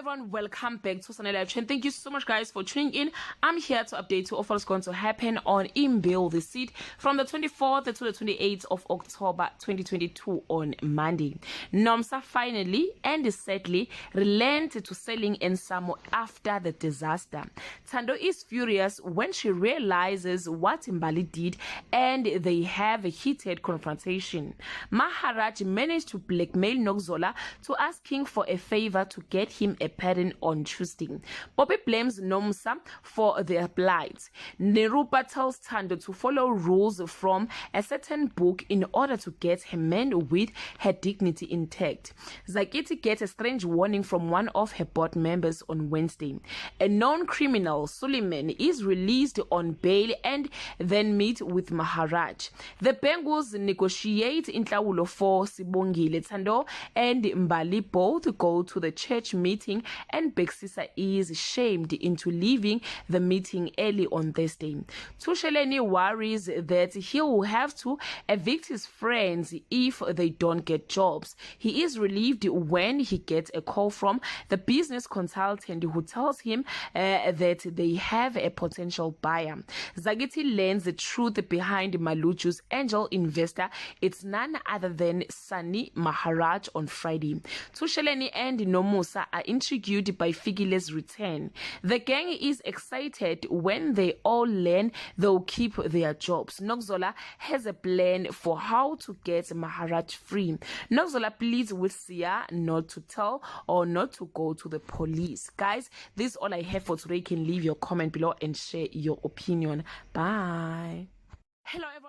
everyone, welcome back to Sanela and thank you so much guys for tuning in. I'm here to update you of what's going to happen on Imbewu, the seat from the 24th to the 28th of October 2022 on Monday. Nomsa finally and sadly relented to selling Ensamo after the disaster. Tando is furious when she realizes what Mbali did and they have a heated confrontation. Maharaj managed to blackmail Nokzola to asking for a favor to get him a pardon on Tuesday. Bobby blames Nomsa for their plight. Nerupa tells Tando to follow rules from a certain book in order to get her man with her dignity intact. Zakithi gets a strange warning from one of her board members on Wednesday. A known criminal, Suleiman, is released on bail and then meet with Maharaj. The Bengals negotiate intlawulo for Sibongile. Tando and Mbali both go to the church meeting and Beksisa is shamed into leaving the meeting early on Thursday. Tusheleni worries that he will have to evict his friends if they don't get jobs. He is relieved when he gets a call from the business consultant who tells him that they have a potential buyer. Zakithi learns the truth behind Maluchu's angel investor. It's none other than Sani Maharaj on Friday. Tusheleni and Nomusa are intrigued by Figile's return. The gang is excited when they all learn they'll keep their jobs. Nokzola has a plan for how to get Maharaj free. Nokzola pleads with Sia not to tell or not to go to the police. Guys, this is all I have for today. You can leave your comment below and share your opinion. Bye. Hello everyone.